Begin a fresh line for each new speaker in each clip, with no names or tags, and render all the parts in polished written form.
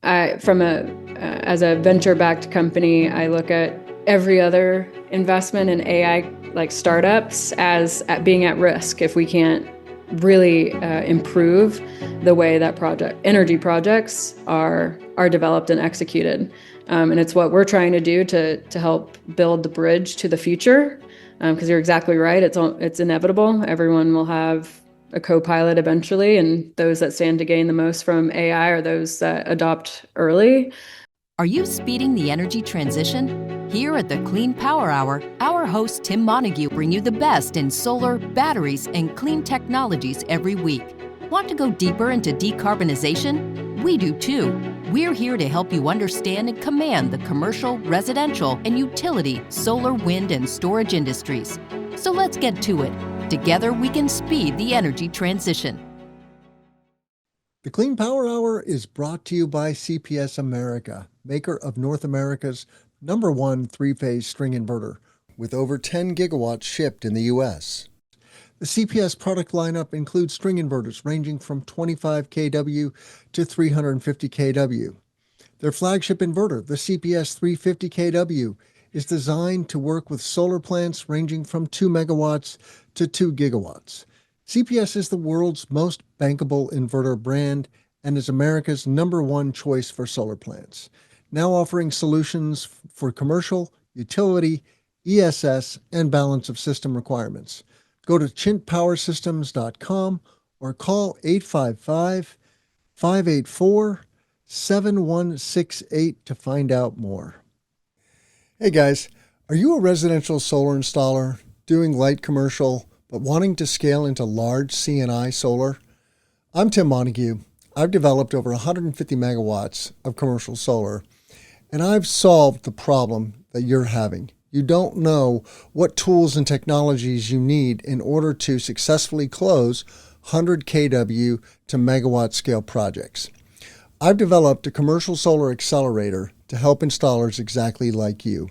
As a venture-backed company, I look at every other investment in AI, like startups, as at being at risk if we can't really improve the way that energy projects are developed and executed. And it's what we're trying to do to help build the bridge to the future. Because you're exactly right, it's inevitable. Everyone will have a co-pilot eventually, and those that stand to gain the most from AI are those that adopt early.
Are you speeding the energy transition? Here at the Clean Power Hour, our host Tim Montague bring you the best in solar, batteries, and clean technologies every week. Want to go deeper into decarbonization? We do too. We're here to help you understand and command the commercial, residential, and utility solar, wind, and storage industries. So let's get to it. Together we can speed the energy transition.
The Clean Power Hour is brought to you by CPS America, maker of North America's #1 three-phase string inverter, with over 10 gigawatts shipped in the U.S. The CPS product lineup includes string inverters ranging from 25 kW to 350 kW. Their flagship inverter, the CPS 350 kW, is designed to work with solar plants ranging from 2 megawatts to 2 gigawatts. CPS is the world's most bankable inverter brand and is America's #1 choice for solar plants, now offering solutions for commercial, utility, ESS, and balance of system requirements. Go to chintpowersystems.com or call 855-584-7168 to find out more. Hey guys, are you a residential solar installer doing light commercial but wanting to scale into large C&I solar? I'm Tim Montague. I've developed over 150 megawatts of commercial solar, and I've solved the problem that you're having. You don't know what tools and technologies you need in order to successfully close 100 kW to megawatt scale projects. I've developed a commercial solar accelerator to help installers exactly like you.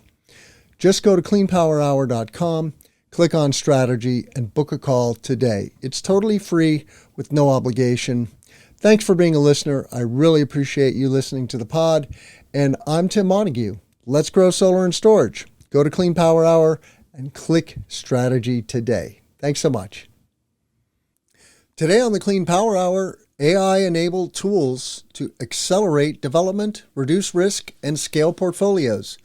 Just go to cleanpowerhour.com, click on strategy, and book a call today. It's totally free with no obligation. Thanks for being a listener. I really appreciate you listening to the pod. And I'm Tim Montague. Let's grow solar and storage. Go to Clean Power Hour and click strategy today. Thanks so much. Today on the Clean Power Hour, AI-enabled tools to accelerate development, reduce risk, and scale portfolios.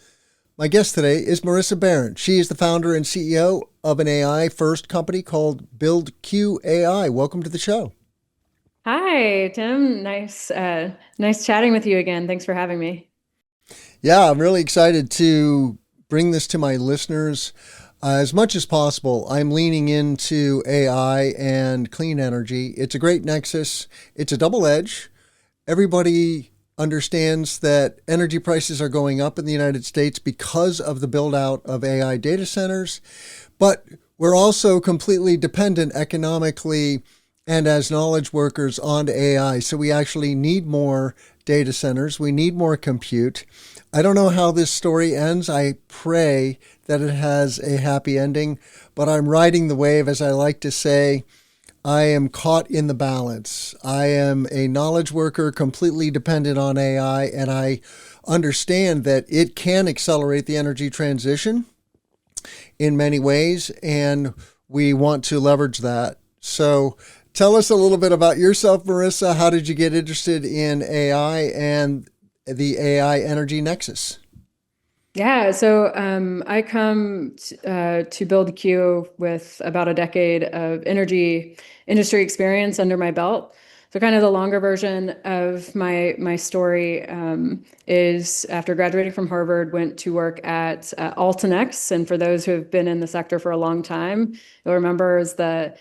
My guest today is Marissa Baron. She is the founder and CEO of an AI-first company called BuildQ AI. Welcome to the show.
Hi, Tim. Nice chatting with you again. Thanks for having me.
Yeah, I'm really excited to bring this to my listeners. As much as possible, I'm leaning into AI and clean energy. It's a great nexus. It's a double edge. Everybody understands that energy prices are going up in the United States because of the build out of AI data centers, but we're also completely dependent economically and as knowledge workers on AI. So we actually need more data centers. We need more compute. I don't know how this story ends. I pray that it has a happy ending, but I'm riding the wave, as I like to say. I am caught in the balance. I am a knowledge worker completely dependent on AI, and I understand that it can accelerate the energy transition in many ways, and we want to leverage that. So tell us a little bit about yourself, Marissa. How did you get interested in AI and the AI energy nexus?
Yeah, so I come to Build Q with about a decade of energy industry experience under my belt. So kind of the longer version of my story is after graduating from Harvard, went to work at Altenex. And for those who have been in the sector for a long time, you'll remember is the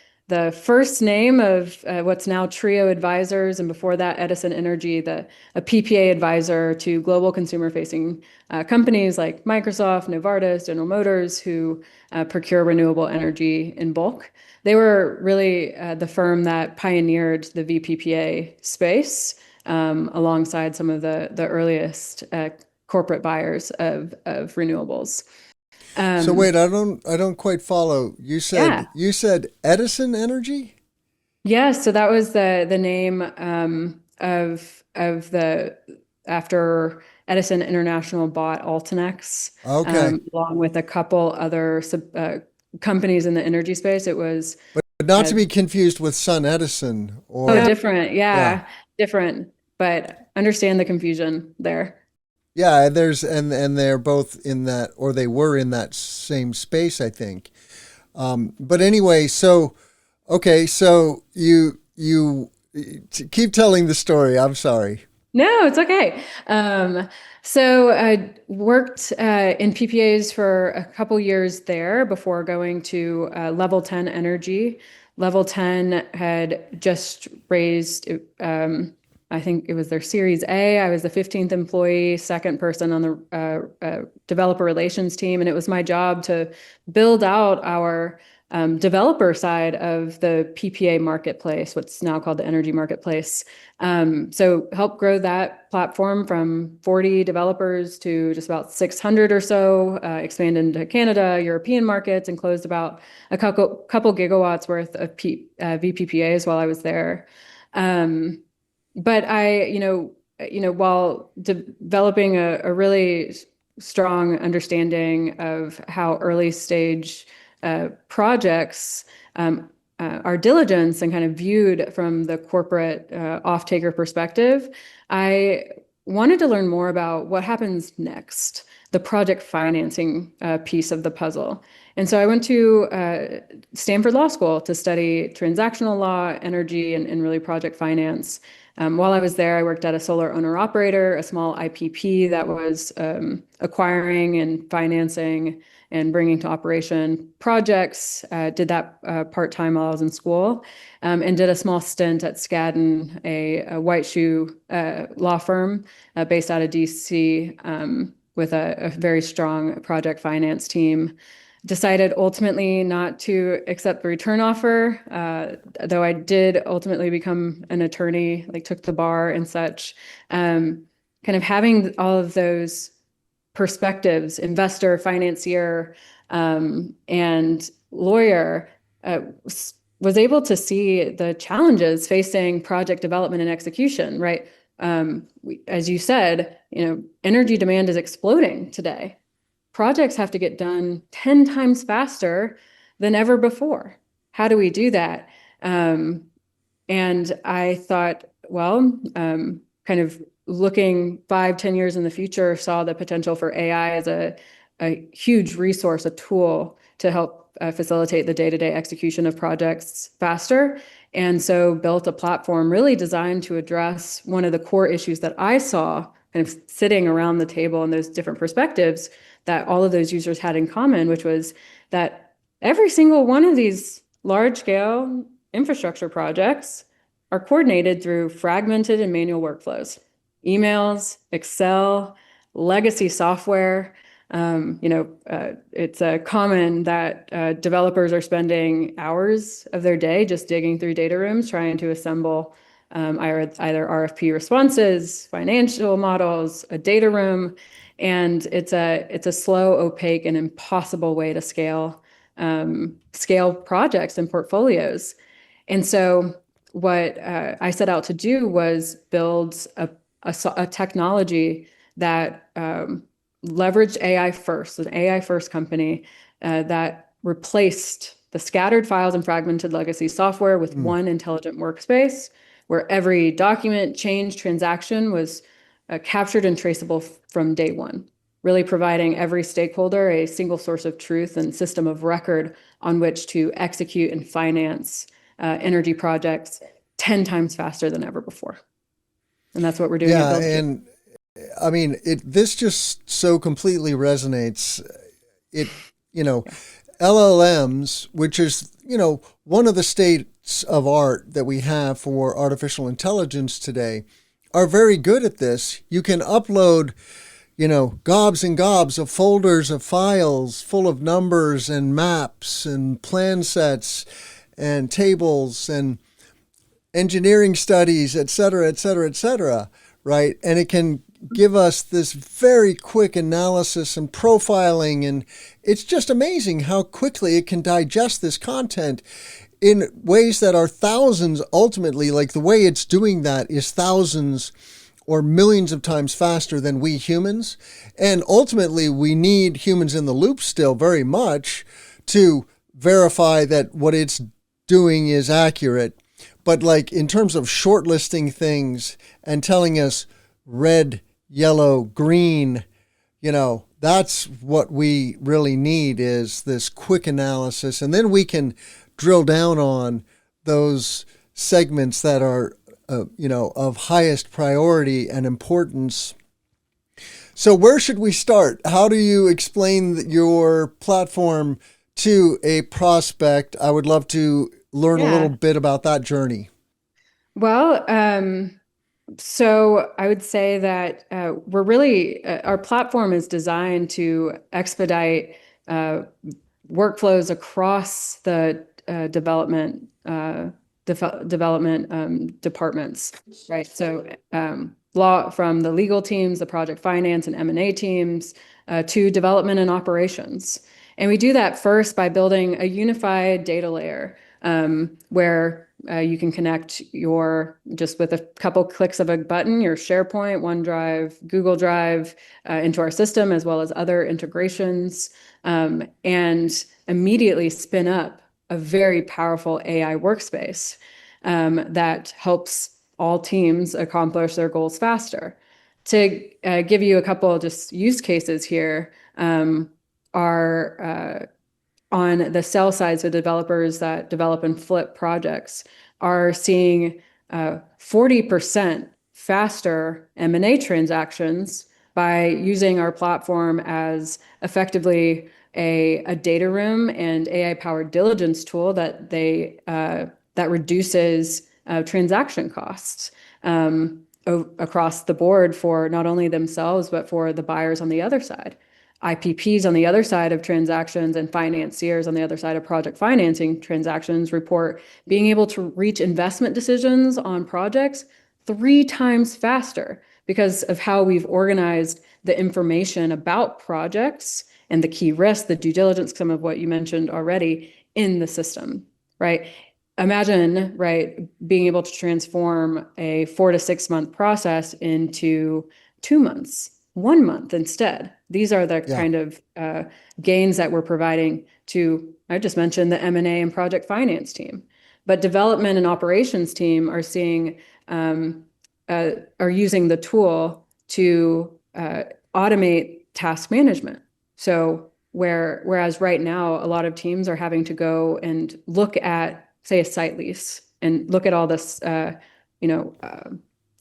first name of what's now Trio Advisors, and before that, Edison Energy, a PPA advisor to global consumer-facing companies like Microsoft, Novartis, General Motors, who procure renewable energy in bulk. They were really the firm that pioneered the VPPA space alongside some of the earliest corporate buyers of renewables.
So wait, I don't quite follow. You said Edison Energy?
Yeah, so that was the name of after Edison International bought Altenex,
Okay.
along with a couple other companies in the energy space. It was
But not
uh,
to be confused with Sun Edison
oh,
or,
different.
yeah.
Yeah, different. But understand the confusion there.
Yeah, and they're both in that, or they were in that same space, I think. But anyway, so okay, so you keep telling the story. I'm sorry.
No, it's okay. So I worked in PPAs for a couple years there before going to Level 10 Energy. Level 10 had just raised, I think it was their Series A. I was the 15th employee, second person on the developer relations team, and it was my job to build out our developer side of the PPA marketplace, what's now called the energy marketplace. So help grow that platform from 40 developers to just about 600 or so, expand into Canada, European markets, and closed about a couple gigawatts worth of VPPAs while I was there. But while developing a really strong understanding of how early stage projects are diligence and kind of viewed from the corporate off-taker perspective, I wanted to learn more about what happens next, the project financing piece of the puzzle. And so I went to Stanford Law School to study transactional law, energy, and really project finance. While I was there, I worked at a solar owner-operator, a small IPP that was acquiring and financing and bringing to operation projects. Did that part-time while I was in school, and did a small stint at Skadden, a white shoe law firm based out of DC, with a very strong project finance team. Decided ultimately not to accept the return offer, though I did ultimately become an attorney, like took the bar and such. Kind of having all of those perspectives, investor, financier, and lawyer, was able to see the challenges facing project development and execution, right? As you said, energy demand is exploding today. Projects have to get done 10 times faster than ever before. How do we do that? And I thought, well, kind of looking 5-10 years in the future, saw the potential for AI as a huge resource, a tool to help facilitate the day-to-day execution of projects faster. And so built a platform really designed to address one of the core issues that I saw kind of sitting around the table and those different perspectives that all of those users had in common, which was that every single one of these large-scale infrastructure projects are coordinated through fragmented and manual workflows, emails, Excel, legacy software. It's common that developers are spending hours of their day just digging through data rooms, trying to assemble either RFP responses, financial models, a data room, and it's a slow, opaque, and impossible way to scale projects and portfolios. And so what I set out to do was build a technology that leveraged AI first, an AI first company that replaced the scattered files and fragmented legacy software with one intelligent workspace where every document, change, transaction was captured and traceable from day one, really providing every stakeholder a single source of truth and system of record on which to execute and finance energy projects 10 times faster than ever before. And that's what we're doing at
Yeah,
Build.
and I mean, this just so completely resonates. It, LLMs, which is, one of the states of art that we have for artificial intelligence today, are very good at this. You can upload, gobs and gobs of folders of files full of numbers and maps and plan sets and tables and engineering studies, et cetera, et cetera, et cetera, right? And it can give us this very quick analysis and profiling. And it's just amazing how quickly it can digest this content in ways that are thousands ultimately. Like the way it's doing that is thousands or millions of times faster than we humans. And ultimately, we need humans in the loop still very much to verify that what it's doing is accurate. But like in terms of shortlisting things and telling us red, yellow, green, that's what we really need, is this quick analysis. And then we can drill down on those segments that are, of highest priority and importance. So where should we start? How do you explain your platform to a prospect? I would love to learn a little bit about that journey.
Well, so I would say that we're really, our platform is designed to expedite workflows across the development departments, right? So law, from the legal teams, the project finance and M&A teams, to development and operations. And we do that first by building a unified data layer where you can connect just with a couple clicks of a button, your SharePoint, OneDrive, Google Drive into our system, as well as other integrations, and immediately spin up a very powerful AI workspace that helps all teams accomplish their goals faster. To give you a couple of just use cases here, are on the sell side, so developers that develop and flip projects are seeing 40% faster M&A transactions by using our platform as effectively a data room and AI-powered diligence tool that reduces transaction costs across the board for not only themselves, but for the buyers on the other side. IPPs on the other side of transactions and financiers on the other side of project financing transactions report being able to reach investment decisions on projects 3 times faster because of how we've organized the information about projects and the key risks, the due diligence, some of what you mentioned already, in the system, right? Imagine, right, being able to transform a 4 to 6 month process into 2 months, 1 month instead. These are the kind of gains that we're providing to, I just mentioned the M&A and project finance team, but development and operations team are seeing, are using the tool to automate task management. So whereas right now, a lot of teams are having to go and look at, say, a site lease and look at all this,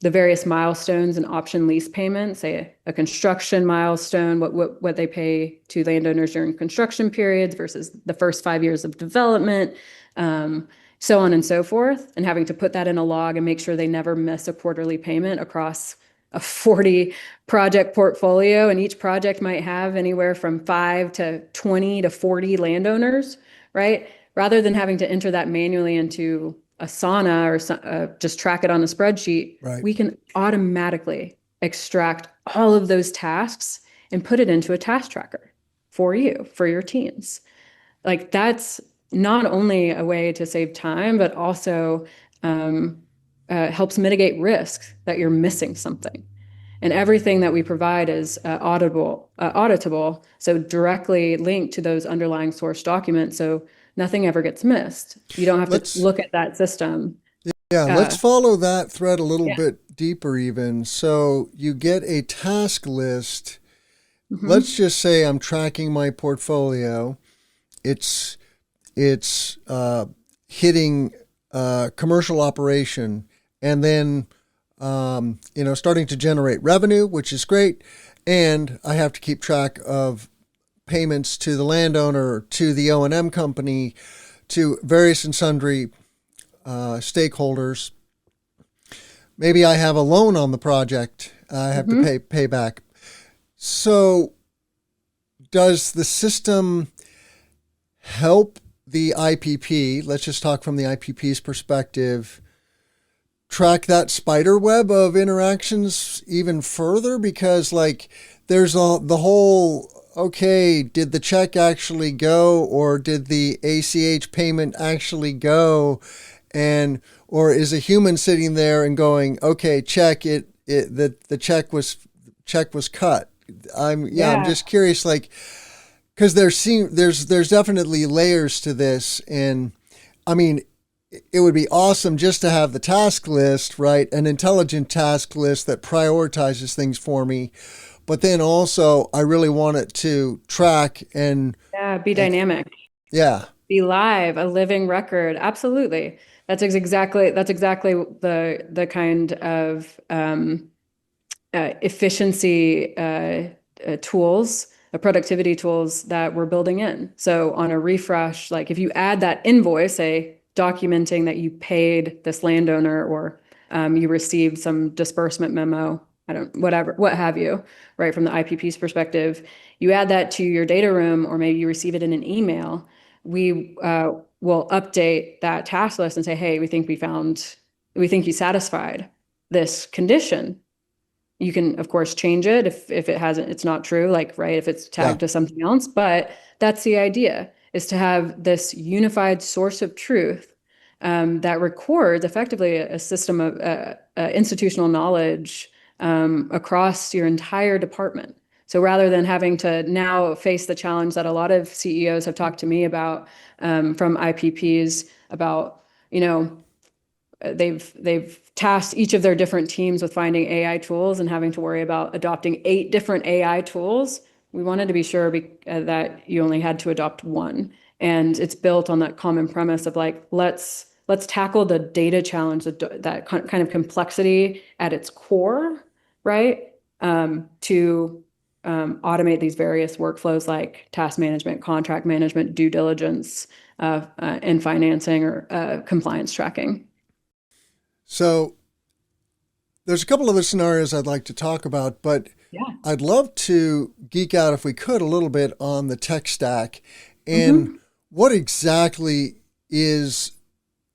the various milestones and option lease payments, say a construction milestone, what they pay to landowners during construction periods versus the first 5 years of development, so on and so forth, and having to put that in a log and make sure they never miss a quarterly payment across a 40 project portfolio. And each project might have anywhere from 5 to 20 to 40 landowners, right? Rather than having to enter that manually into Asana or just track it on a spreadsheet, right, we can automatically extract all of those tasks and put it into a task tracker for you, for your teams. Like, that's not only a way to save time, but also helps mitigate risk that you're missing something. And everything that we provide is auditable, so directly linked to those underlying source documents. So nothing ever gets missed. You don't have to look at that system.
Let's follow that thread a little bit deeper even. So you get a task list. Mm-hmm. Let's just say I'm tracking my portfolio. It's hitting commercial operation, and then starting to generate revenue, which is great. And I have to keep track of payments to the landowner, to the O&M company, to various and sundry stakeholders. Maybe I have a loan on the project I have to pay back. So does the system help the IPP, let's just talk from the IPP's perspective, track that spider web of interactions even further? Because there's the whole, okay, did the check actually go, or did the ACH payment actually go? Or is a human sitting there and going, okay, check, it the check was cut. I'm
Yeah.
just curious, like, because there's definitely layers to this, and I mean, it would be awesome just to have the task list, right? An intelligent task list that prioritizes things for me. But then also, I really want it to track
Yeah. Be
and
dynamic.
yeah,
Be live, a living record. Absolutely. That's exactly the kind of efficiency tools, productivity tools that we're building in. So on a refresh, like if you add that invoice, say documenting that you paid this landowner or you received some disbursement memo, I don't, whatever, what have you, right, from the IPP's perspective, you add that to your data room, or maybe you receive it in an email. We will update that task list and say, hey, we think you satisfied this condition. You can, of course, change it if it hasn't, it's not true, like, right, if it's
yeah.
tagged to something else. But that's the idea, is to have this unified source of truth that records effectively a system of institutional knowledge across your entire department. So rather than having to now face the challenge that a lot of CEOs have talked to me about from IPPs about, you know, they've tasked each of their different teams with finding AI tools and having to worry about adopting 8 different AI tools. We wanted to be sure that you only had to adopt one, and it's built on that common premise of like, let's tackle the data challenge, that kind of complexity at its core, right? To automate these various workflows like task management, contract management, due diligence, and financing or compliance tracking.
So there's a couple other scenarios I'd like to talk about, but
Yeah.
I'd love to geek out, if we could, a little bit on the tech stack and
Mm-hmm.
what exactly is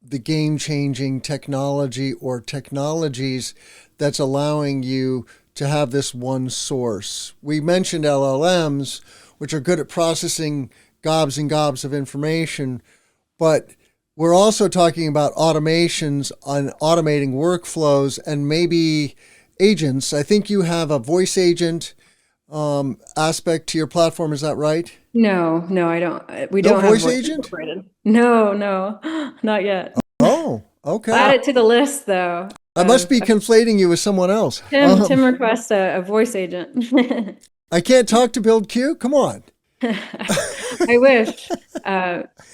the game-changing technology or technologies that's allowing you to have this one source. We mentioned LLMs, which are good at processing gobs and gobs of information, but we're also talking about automations on automating workflows and maybe agents. I think you have a voice agent aspect to your platform. Is that right?
No, I don't. We
No
don't have
voice
voice
agent?
incorporated. No, not yet.
Oh,
I'll
okay.
add it to the list though.
I must be
Of
conflating you with someone else.
Tim requests a voice agent.
I can't talk to Build Q? Come on.
I wish.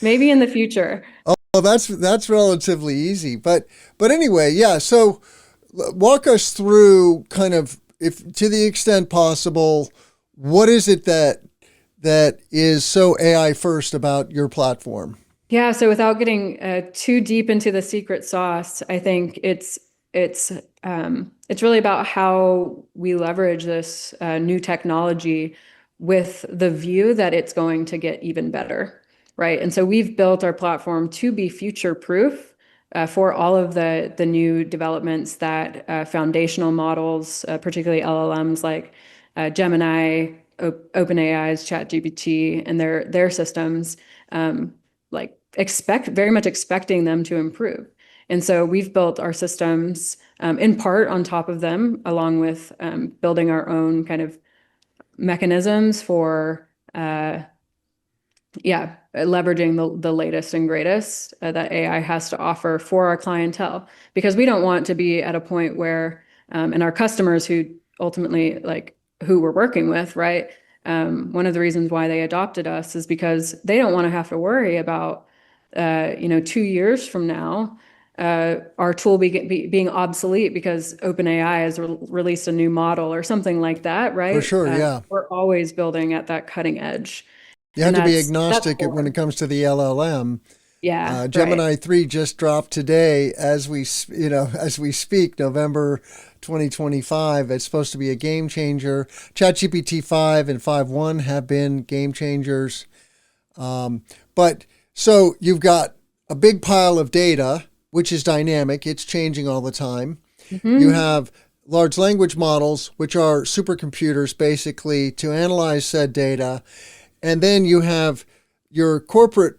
Maybe in the future.
Oh, that's relatively easy. But anyway, yeah. So walk us through kind of, if to the extent possible, what is it that is so AI first about your platform?
Yeah, so without getting too deep into the secret sauce, I think it's really about how we leverage this new technology with the view that it's going to get even better, right? And so we've built our platform to be future proof for all of the new developments that foundational models, particularly LLMs like Gemini, OpenAI's ChatGPT, and their systems. Like very much expecting them to improve. And so we've built our systems in part on top of them, along with building our own kind of mechanisms for, leveraging the latest and greatest that AI has to offer for our clientele. Because we don't want to be at a point where, and our customers who ultimately, like, who we're working with, right? One of the reasons why they adopted us is because they don't want to have to worry about, 2 years from now, our tool being obsolete because OpenAI has released a new model or something like that,
For
right?
sure, yeah.
We're always building at that cutting edge,
You have
and
to be
that's
agnostic when
core.
it comes to the LLM.
Yeah, right.
Gemini 3 just dropped today as as we speak, November 2025. It's supposed to be a game changer. ChatGPT 5 and 5.1 have been game changers. But so you've got a big pile of data, which is dynamic. It's changing all the time. You
Hmm.
have large language models, which are supercomputers basically to analyze said data. And then you have your corporate,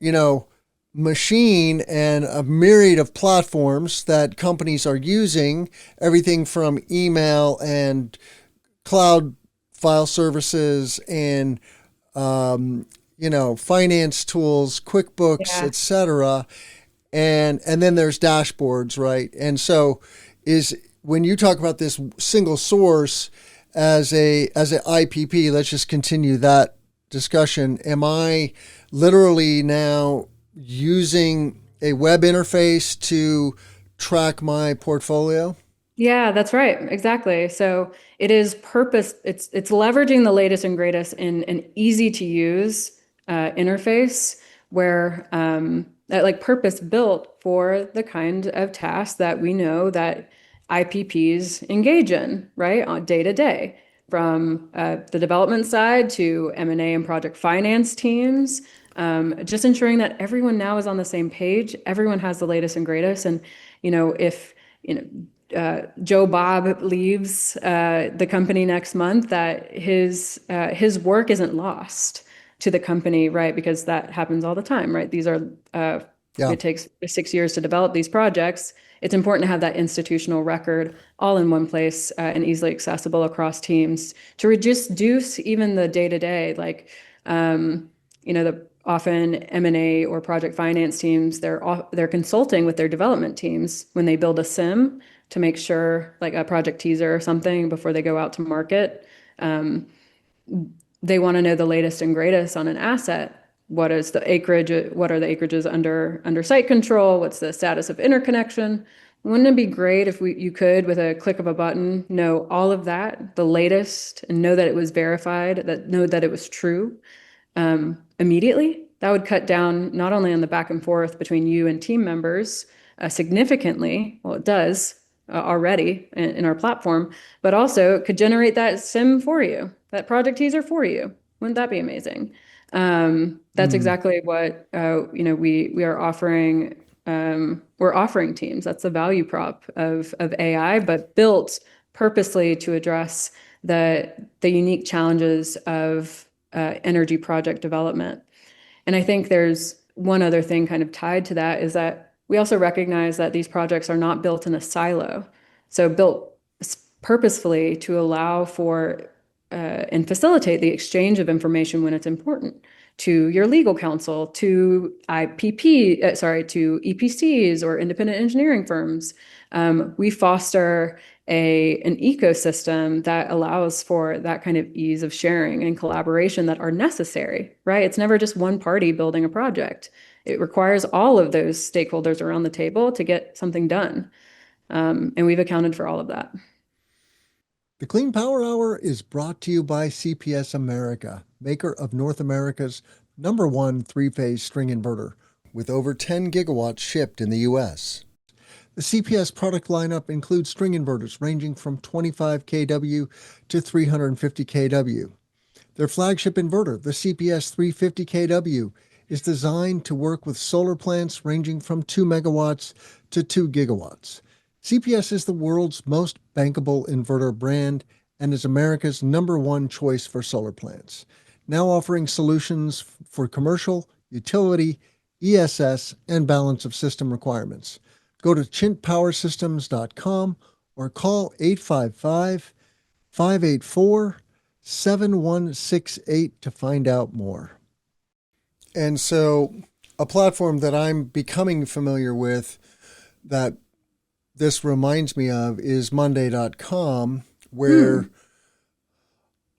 you know, machine and a myriad of platforms that companies are using, everything from email and cloud file services and finance tools, QuickBooks,
Yeah.
etc. And then there's dashboards, right? And so is when you talk about this single source as a IPP, let's just continue that discussion. Am I literally now using a web interface to track my portfolio?
Yeah, that's right. Exactly. So it is it's leveraging the latest and greatest in an easy to use interface where that like purpose built for the kind of tasks that we know that IPPs engage in, right? On day to day, from the development side to M&A and project finance teams. Just ensuring that everyone now is on the same page, everyone has the latest and greatest. And, if, Joe Bob leaves the company next month, that his work isn't lost to the company, right? Because that happens all the time, right? These are
Yeah.
it takes 6 years to develop these projects. It's important to have that institutional record all in one place and easily accessible across teams to reduce even the day to day, like the often M&A or project finance teams, they're consulting with their development teams when they build a sim to make sure, like a project teaser or something before they go out to market. They want to know the latest and greatest on an asset. What is the acreage? What are the acreages under site control? What's the status of interconnection? Wouldn't it be great if you could, with a click of a button, know all of that, the latest, and know that it was verified, know that it was true immediately? That would cut down not only on the back and forth between you and team members significantly. Well, it does already in our platform, but also it could generate that sim for you, that project teaser for you. Wouldn't that be amazing? That's
Mm.
exactly what we are offering. We're offering teams. That's the value prop of AI, but built purposely to address the unique challenges of energy project development. And I think there's one other thing kind of tied to that is that we also recognize that these projects are not built in a silo. So built purposefully to allow for and facilitate the exchange of information when it's important to your legal counsel, to to EPCs or independent engineering firms. We foster an ecosystem that allows for that kind of ease of sharing and collaboration that are necessary, right? It's never just one party building a project. It requires all of those stakeholders around the table to get something done. And we've accounted for all of that.
The Clean Power Hour is brought to you by CPS America, maker of North America's #1 three-phase string inverter, with over 10 gigawatts shipped in the U.S. The CPS product lineup includes string inverters ranging from 25 kW to 350 kW. Their flagship inverter, the CPS 350 kW, is designed to work with solar plants ranging from 2 megawatts to 2 gigawatts. CPS is the world's most bankable inverter brand and is America's #1 choice for solar plants, now offering solutions for commercial, utility, ESS, and balance of system requirements. Go to chintpowersystems.com or call 855-584-7168 to find out more. And so a platform that I'm becoming familiar with that this reminds me of is Monday.com, where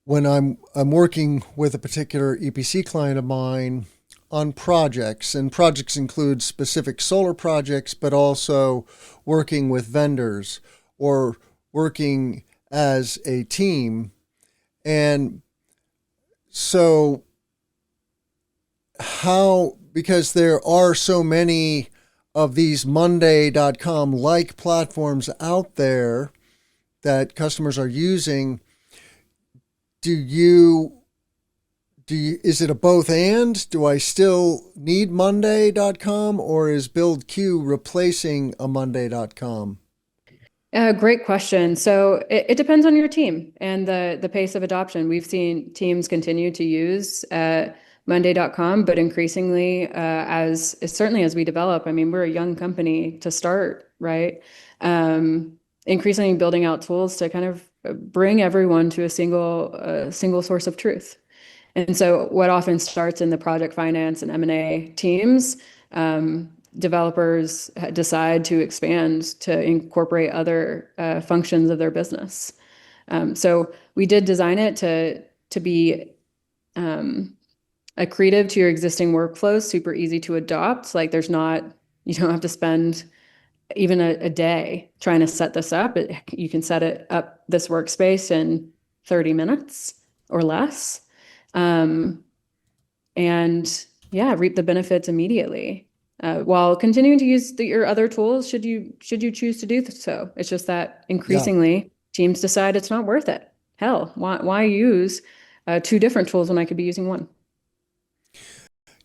when I'm working with a particular EPC client of mine on projects, and projects include specific solar projects, but also working with vendors or working as a team. And so because there are so many of these Monday.com like platforms out there that customers are using, is it a both and? Do I still need Monday.com, or is BuildQ replacing a Monday.com?
Great question. So it depends on your team and the pace of adoption. We've seen teams continue to use monday.com, but increasingly, as certainly as we develop, I mean, we're a young company to start, right? Increasingly building out tools to kind of bring everyone to a single source of truth. And so what often starts in the project finance and M&A teams, developers decide to expand to incorporate other functions of their business. So we did design it to be accretive to your existing workflows, super easy to adopt. Like you don't have to spend even a day trying to set this up. You can set it up, this workspace, in 30 minutes or less. And yeah, reap the benefits immediately, while continuing to use your other tools should you choose to do so. It's just that
Yeah.
increasingly teams decide it's not worth it. Hell, why use two different tools when I could be using one?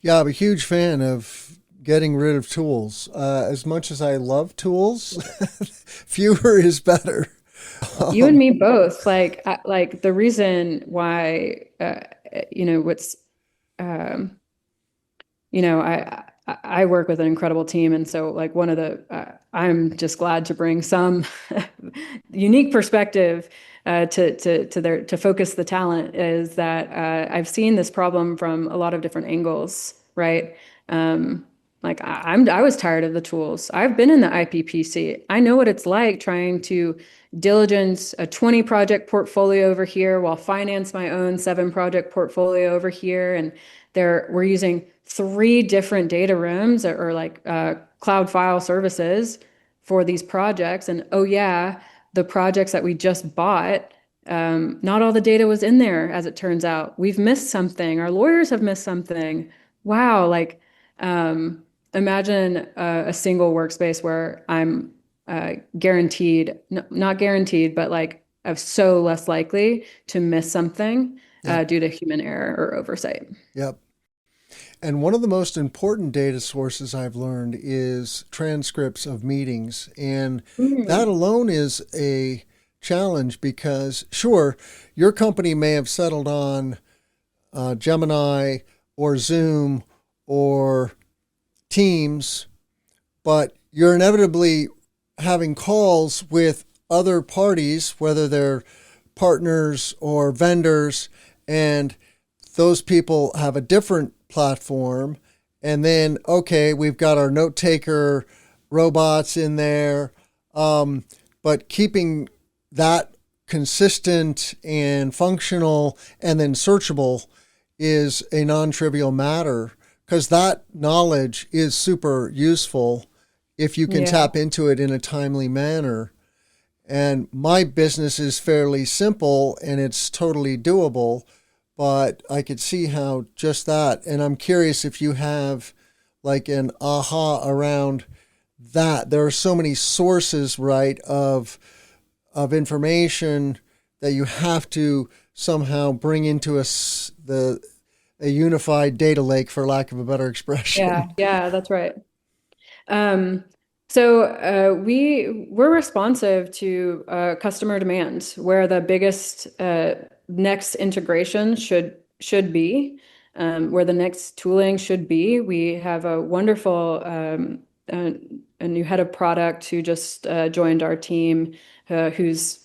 Yeah, I'm a huge fan of getting rid of tools. As much as I love tools, fewer is better.
You and me both. Like the reason why, what's um, I work with an incredible team, and so like one of the I'm just glad to bring some unique perspective to focus the talent, is that I've seen this problem from a lot of different angles, right? I was tired of the tools. I've been in the IPPC. I know what it's like trying to diligence a 20 project portfolio over here while finance my own 7 project portfolio over here. And we're using 3 different data rooms, or like cloud file services for these projects. And oh yeah, the projects that we just bought, not all the data was in there, as it turns out. We've missed something. Our lawyers have missed something. Wow, like imagine a single workspace where I'm guaranteed, not guaranteed, but like I'm so less likely to miss something
Yep.
due to human error or oversight.
Yep. And one of the most important data sources I've learned is transcripts of meetings. And that
Mm.
alone is a challenge because, sure, your company may have settled on Gemini or Zoom or Teams, but you're inevitably having calls with other parties, whether they're partners or vendors, and those people have a different platform. And then, okay, we've got our note taker robots in there, but keeping that consistent and functional and then searchable is a non-trivial matter, because that knowledge is super useful if you can
Yeah.
tap into it in a timely manner. And my business is fairly simple and it's totally doable, but I could see how just that. And I'm curious if you have like an aha around that. There are so many sources, right, of information that you have to somehow bring into a unified data lake, for lack of a better
Yeah,
expression.
yeah, that's right. Um, we're responsive to customer demand, where the biggest next integration should be, where the next tooling should be. We have a wonderful a new head of product who just joined our team, whose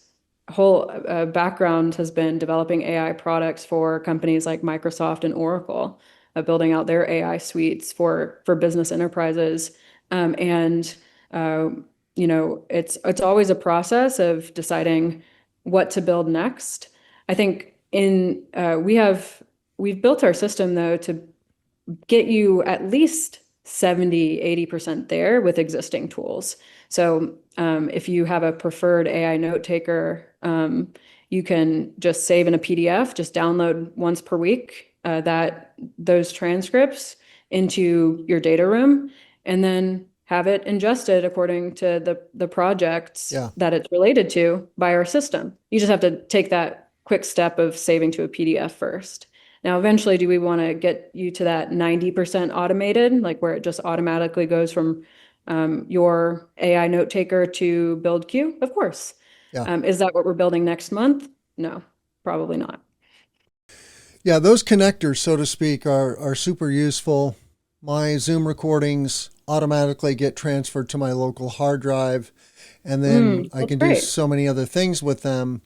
whole background has been developing AI products for companies like Microsoft and Oracle, building out their AI suites for business enterprises. And uh, it's always a process of deciding what to build next. I think we've built our system though to get you at least 70-80% there with existing tools. So if you have a preferred AI note taker, you can just save in a PDF, just download once per week those transcripts into your data room, and then have it ingested according to the projects
Yeah.
that it's related to by our system. You just have to take that quick step of saving to a PDF first. Now, eventually, do we want to get you to that 90% automated, like where it just automatically goes from your AI note taker to build queue? Of course.
Yeah.
Is that what we're building next month? No, probably not.
Yeah, those connectors, so to speak, are super useful. My Zoom recordings automatically get transferred to my local hard drive, and then I
That's
can do
great.
so many other things with them.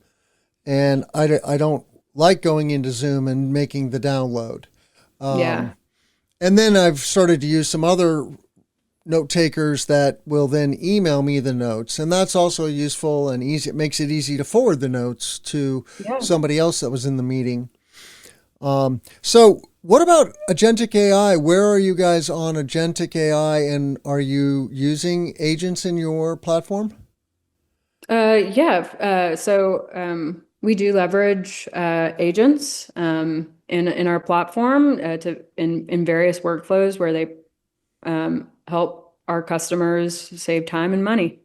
And I don't like going into Zoom and making the download.
Yeah.
And then I've started to use some other note takers that will then email me the notes. And that's also useful and easy. It makes it easy to forward the notes to
Yeah.
somebody else that was in the meeting. So what about agentic AI? Where are you guys on agentic AI, and are you using agents in your platform?
Yeah. We do leverage agents in our platform to in various workflows where they help our customers save time and money.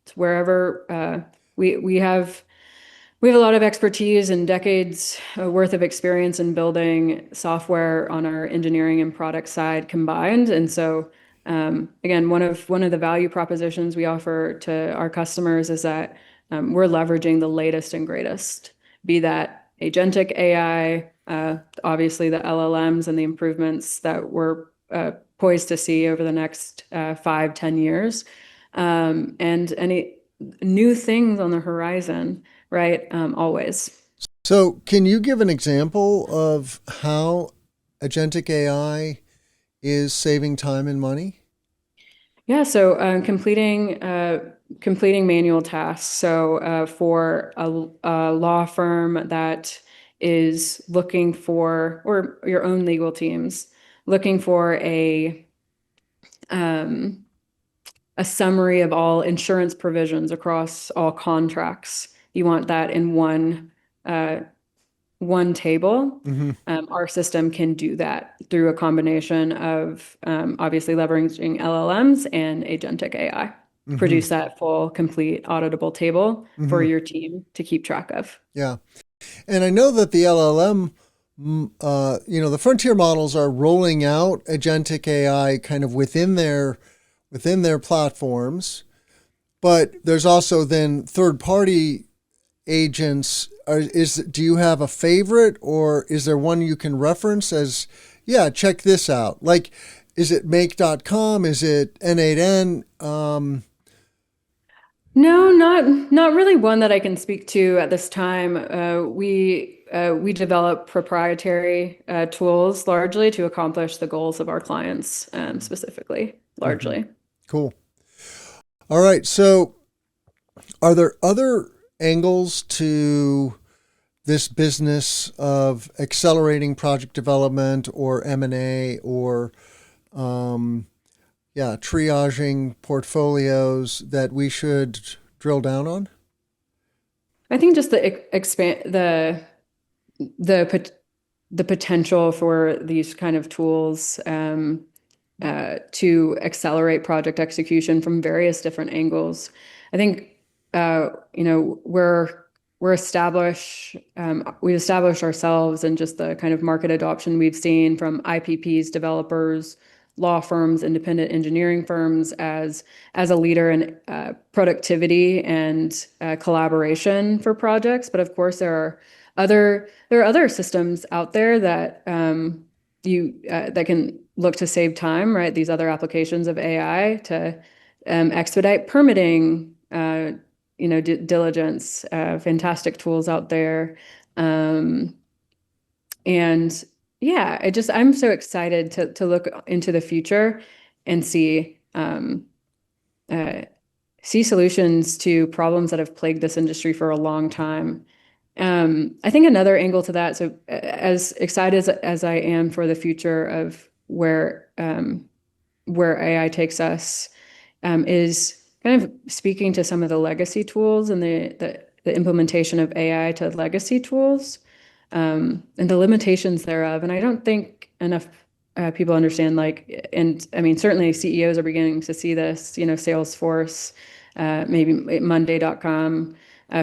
It's wherever we we have a lot of expertise and decades worth of experience in building software on our engineering and product side combined. And so, again, one of the value propositions we offer to our customers is that we're leveraging the latest and greatest, be that agentic AI, obviously the LLMs and the improvements that we're poised to see over the next 5, 10 years, and any new things on the horizon, right? Always.
So can you give an example of how agentic AI is saving time and money?
Yeah, so completing manual tasks. So for a law firm that is looking for, or your own legal teams, looking for um, a summary of all insurance provisions across all contracts. You want that in uh, one table.
Mm-hmm.
Our system can do that through a combination of obviously leveraging LLMs and agentic AI.
Mm-hmm.
Produce that full, complete, auditable table for
Mm-hmm.
your team to keep track of.
Yeah. And I know that the LLM, the frontier models are rolling out agentic AI kind of within their platforms, but there's also then third party agents. Do you have a favorite, or is there one you can reference as, yeah, check this out? Like, is it make.com? Is it N8N?
No, not really one that I can speak to at this time. We develop proprietary tools largely to accomplish the goals of our clients, specifically,
Mhm.
largely.
Cool. All right. So, are there other angles to this business of accelerating project development or M&A or um, yeah, triaging portfolios that we should drill down on?
I think just expand the the potential for these kind of tools to accelerate project execution from various different angles. I think we've established ourselves and just the kind of market adoption we've seen from IPPs, developers, law firms, independent engineering firms as a leader in productivity and collaboration for projects. But of course, there are other systems out there that you that can look to save time, right? These other applications of AI to expedite permitting, diligence, fantastic tools out there. Um, and yeah, I'm so excited to look into the future and uh, see solutions to problems that have plagued this industry for a long time. I think another angle to that, so as excited as I am for the future of where AI takes us, is kind of speaking to some of the legacy tools and the implementation of AI to legacy tools, and the limitations thereof. And I don't think enough people understand, like, and I mean, certainly CEOs are beginning to see this, Salesforce, maybe Monday.com,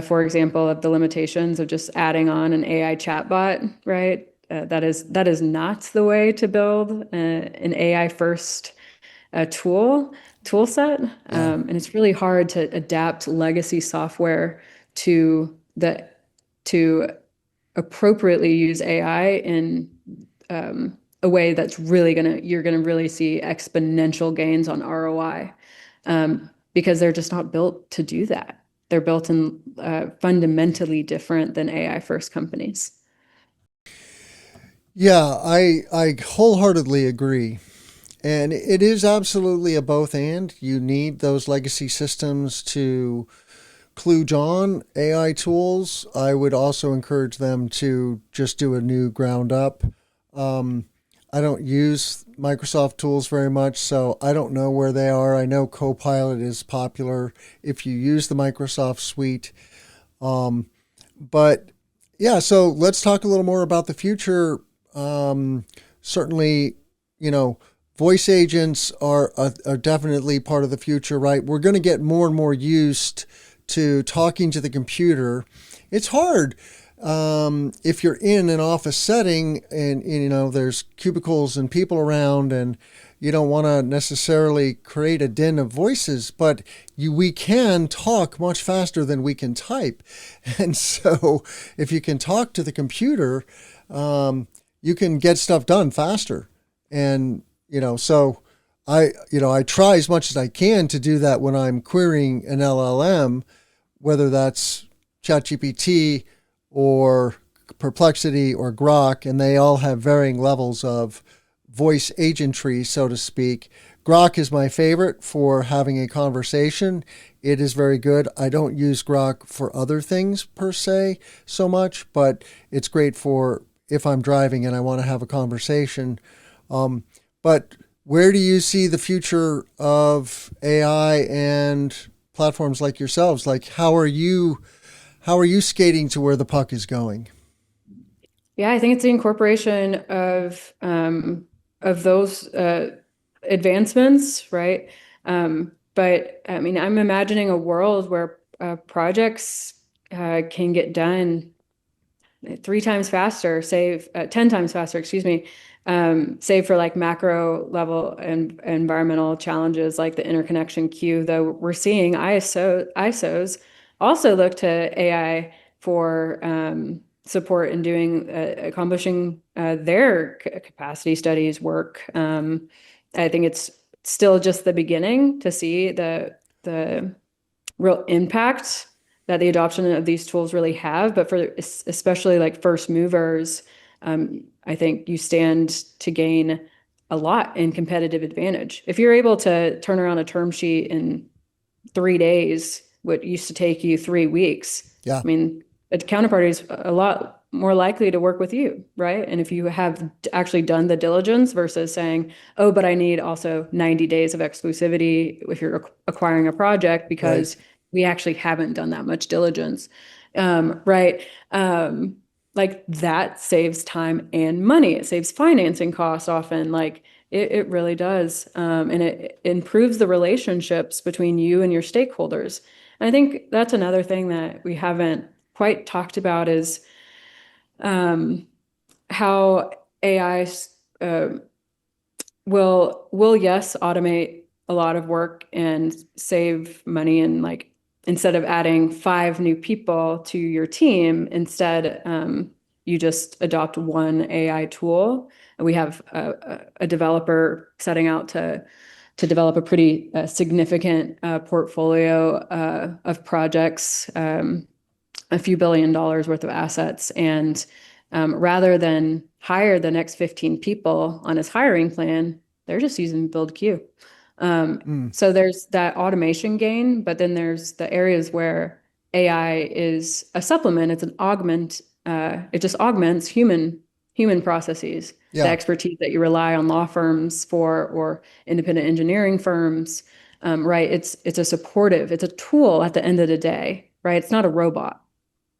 for example, of the limitations of just adding on an AI chatbot, right? That is not the way to build an AI first tool set,
Yeah.
and it's really hard to adapt legacy software to the to appropriately use AI in a way that's really you're gonna really see exponential gains on ROI, because they're just not built to do that. They're built in fundamentally different than AI first companies.
Yeah, I wholeheartedly agree. And it is absolutely a both and. You need those legacy systems to kludge on AI tools. I would also encourage them to just do a new ground up. I don't use Microsoft tools very much, so I don't know where they are. I know Copilot is popular if you use the Microsoft suite. But yeah, so let's talk a little more about the future. Certainly, voice agents are definitely part of the future, right? We're going to get more and more used to talking to the computer. It's hard if you're in an office setting and there's cubicles and people around, and you don't want to necessarily create a din of voices, but we can talk much faster than we can type. And so if you can talk to the computer, you can get stuff done faster. And so I try as much as I can to do that when I'm querying an LLM, whether that's ChatGPT or Perplexity or Grok, and they all have varying levels of voice agentry, so to speak. Grok is my favorite for having a conversation. It is very good. I don't use Grok for other things per se so much, but it's great for if I'm driving and I want to have a conversation. But where do you see the future of AI and platforms like yourselves? Like, how are you skating to where the puck is going?
Yeah, I think it's the incorporation of those advancements, right? But I mean, I'm imagining a world where projects can get done 3 times faster, save 10 times faster, excuse me, save for like macro level and environmental challenges like the interconnection queue. Though we're seeing ISOs also look to AI for support in doing accomplishing their capacity studies work. I think it's still just the beginning to see the real impact that the adoption of these tools really have. But for especially like first movers, I think you stand to gain a lot in competitive advantage. If you're able to turn around a term sheet in 3 days, what used to take you 3 weeks,
Yeah.
I mean, a counterparty is a lot more likely to work with you, right? And if you have actually done the diligence versus saying, oh, but I need also 90 days of exclusivity if you're acquiring a project because we actually haven't done that much diligence, right? Like that saves time and money. It saves financing costs often. Like it really does. And it improves the relationships between you and your stakeholders. And I think that's another thing that we haven't quite talked about is how AI will yes automate a lot of work and save money, and like instead of adding 5 new people to your team, instead you just adopt one AI tool. And we have a developer setting out to develop a pretty significant portfolio of projects, a few $1 billion worth of assets. And rather than hire the next 15 people on his hiring plan, they're just using BuildQ. So there's that automation gain, but then there's the areas where AI is a supplement. It's an augment. It just augments human processes, the expertise that you rely on law firms for or independent engineering firms, right? It's it's a tool at the end of the day, right? It's not a robot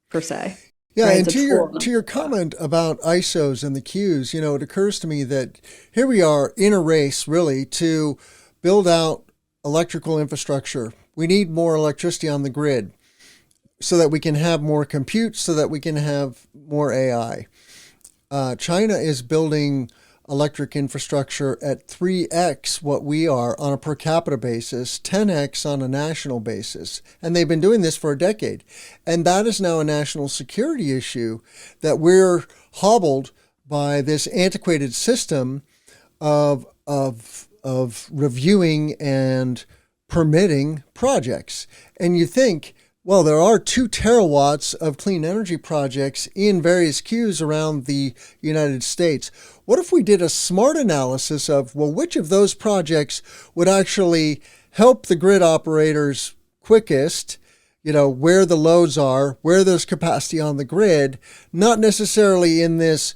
per se.
Yeah,
Right?
and
It's a tool.
to your comment about ISOs and the queues, it occurs to me that here we are in a race really to build out electrical infrastructure. We need more electricity on the grid so that we can have more compute, so that we can have more AI. China is building electric infrastructure at 3x what we are on a per capita basis, 10x on a national basis. And they've been doing this for a decade. And that is now a national security issue that we're hobbled by this antiquated system of reviewing and permitting projects. And you think, well, there are 2 terawatts of clean energy projects in various queues around the United States. What if we did a smart analysis of, well, which of those projects would actually help the grid operators quickest, where the loads are, where there's capacity on the grid, not necessarily in this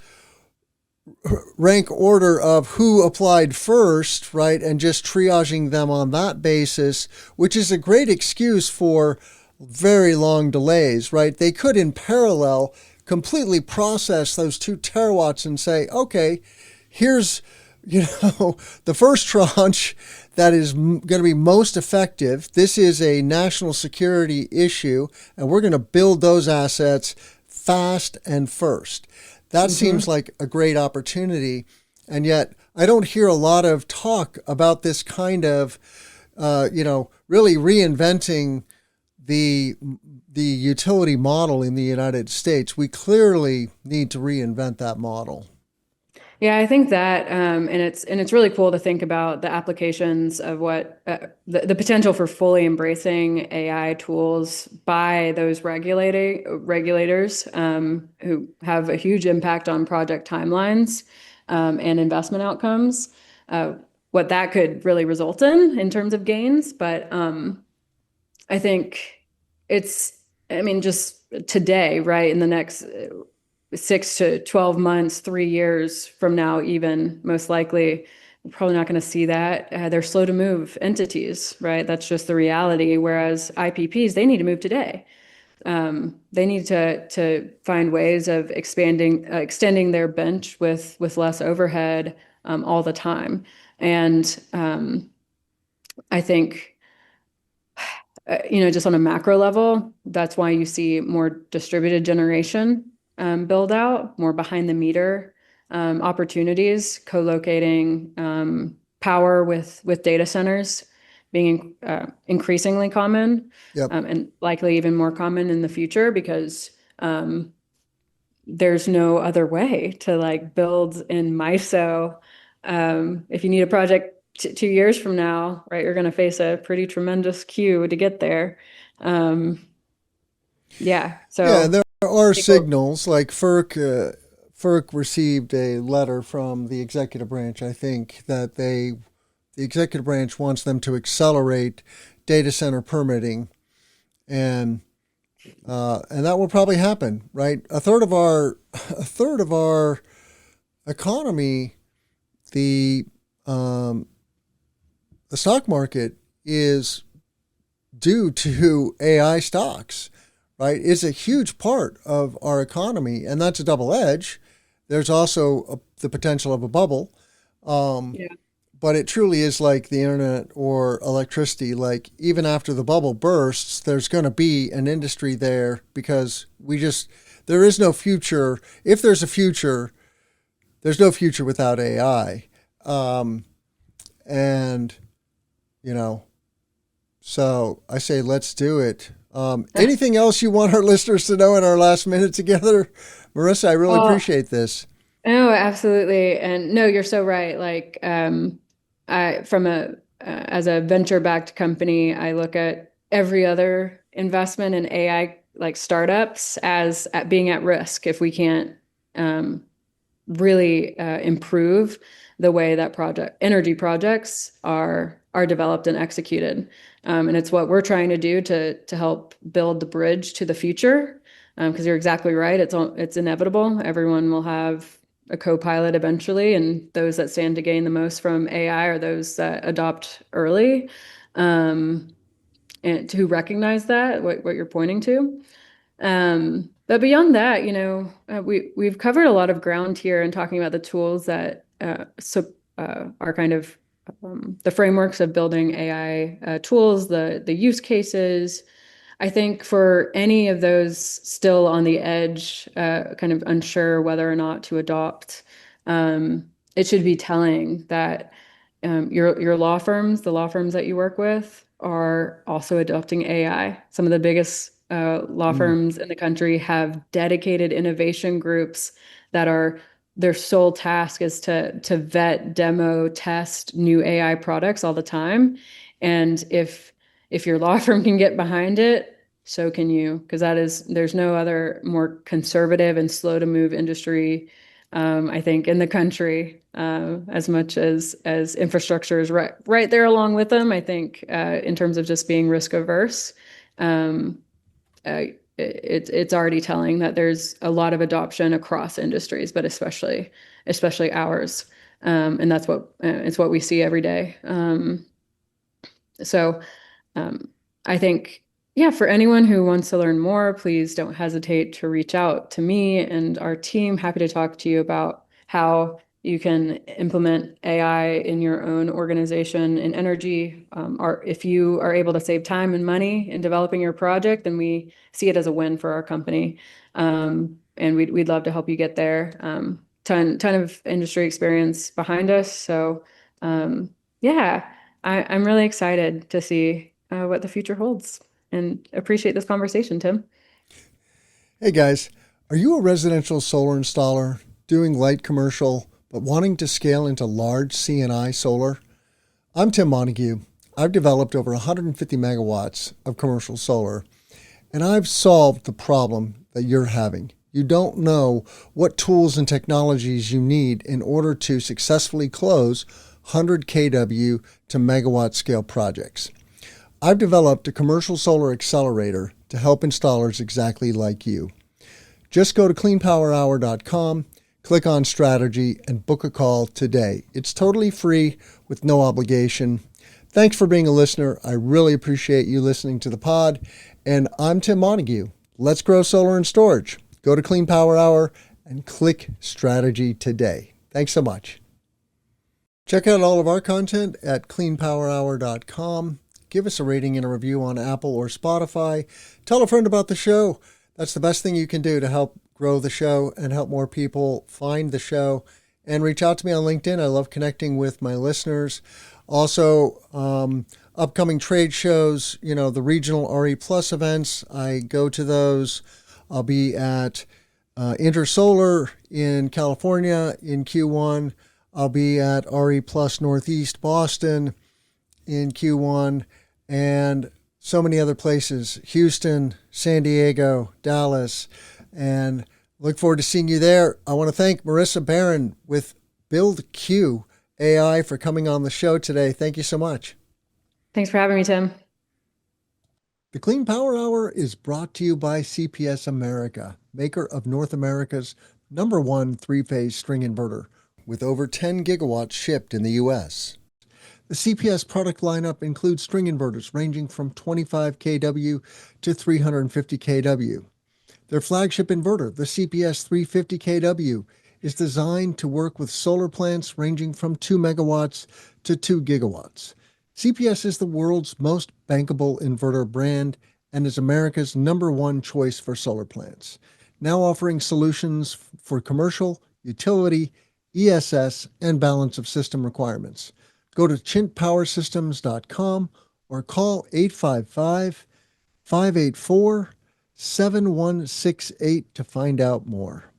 rank order of who applied first, right? And just triaging them on that basis, which is a great excuse for very long delays, right? They could in parallel completely process those 2 terawatts and say, okay, here's, the first tranche that is going to be most effective. This is a national security issue, and we're going to build those assets fast and first. That seems like a great opportunity. And yet I don't hear a lot of talk about this kind of, really reinventing the utility model in the United States. We clearly need to reinvent that model.
Yeah, I think that, and it's really cool to think about the applications of what the potential for fully embracing AI tools by those regulators who have a huge impact on project timelines and investment outcomes. What that could really result in terms of gains, but I think just today, right, in the next 6 to 12 months, 3 years from now, even most likely, we're probably not going to see that. They're slow to move entities, right? That's just the reality. Whereas IPPs, they need to move today. They need to find ways of extending their bench with less overhead all the time. And I think, just on a macro level, that's why you see more distributed generation build out, more behind the meter opportunities, co-locating power with data centers being increasingly common.
Yep.
And likely even more common in the future, because there's no other way to build in MISO. If you need a project 2 years from now, right, you're going to face a pretty tremendous queue to get there. Yeah. So
there are signals like FERC received a letter from the executive branch. I think that the executive branch wants them to accelerate data center permitting, and that will probably happen. Right, a third of our economy, the stock market is due to AI stocks. Right, it's a huge part of our economy, and that's a double edge. There's also the potential of a bubble, but it truly is like the internet or electricity. Like, even after the bubble bursts, there's going to be an industry there, because there is no future. If there's a future, there's no future without AI, and so I say let's do it. Anything else you want our listeners to know in our last minute together? Marissa, I really appreciate this.
Oh, absolutely. And no, you're so right. Like, as a venture-backed company, I look at every other investment in AI, like startups, as at being at risk if we can't really improve the way that energy projects are developed and executed. And it's what we're trying to do to help build the bridge to the future. Because you're exactly right. It's inevitable. Everyone will have a co-pilot eventually, and those that stand to gain the most from AI are those that adopt early, and to recognize that what you're pointing to. But beyond that, we've covered a lot of ground here in talking about the tools that are kind of the frameworks of building AI tools, the use cases. I think for any of those still on the edge, kind of unsure whether or not to adopt, it should be telling that your law firms, the law firms that you work with, are also adopting AI. Some of the biggest law
Mm.
firms in the country have dedicated innovation groups that are their sole task is to vet, demo, test new AI products all the time. And if your law firm can get behind it, so can you, because there's no other more conservative and slow to move industry, I think, in the country, as much as infrastructure is right there along with them. I think in terms of just being risk averse, um, it's already telling that there's a lot of adoption across industries, but especially ours, and that's what it's what we see every day. So um, I think, yeah, for anyone who wants to learn more, please don't hesitate to reach out to me and our team. Happy to talk to you about how you can implement AI in your own organization in energy. Or if you are able to save time and money in developing your project, then we see it as a win for our company. And we'd love to help you get there. Ton of industry experience behind us. So yeah. I'm really excited to see what the future holds and appreciate this conversation, Tim.
Hey guys, are you a residential solar installer doing light commercial but wanting to scale into large C&I solar? I'm Tim Montague. I've developed over 150 megawatts of commercial solar, and I've solved the problem that you're having. You don't know what tools and technologies you need in order to successfully close 100 kW to megawatt scale projects. I've developed a commercial solar accelerator to help installers exactly like you. Just go to cleanpowerhour.com, click on strategy, and book a call today. It's totally free with no obligation. Thanks for being a listener. I really appreciate you listening to the pod. And I'm Tim Montague. Let's grow solar and storage. Go to Clean Power Hour and click strategy today. Thanks so much. Check out all of our content at cleanpowerhour.com. Give us a rating and a review on Apple or Spotify. Tell a friend about the show. That's the best thing you can do to help grow the show and help more people find the show. And reach out to me on LinkedIn. I love connecting with my listeners. Also, upcoming trade shows, the regional RE Plus events. I go to those. I'll be at Intersolar in California in Q1. I'll be at RE Plus Northeast Boston in Q1, and so many other places, Houston, San Diego, Dallas, and look forward to seeing you there. I want to thank Marissa Baron with BuildQ AI for coming on the show today. Thank you so much.
Thanks for having me, Tim.
The Clean Power Hour is brought to you by CPS America, maker of North America's #1 three-phase string inverter, with over 10 gigawatts shipped in the U.S. The CPS product lineup includes string inverters ranging from 25 kW to 350 kW. Their flagship inverter, the CPS 350 kW, is designed to work with solar plants ranging from 2 megawatts to 2 gigawatts. CPS is the world's most bankable inverter brand and is America's #1 choice for solar plants, now offering solutions for commercial, utility, ESS, and balance of system requirements. Go to chintpowersystems.com or call 855-584-7168 to find out more.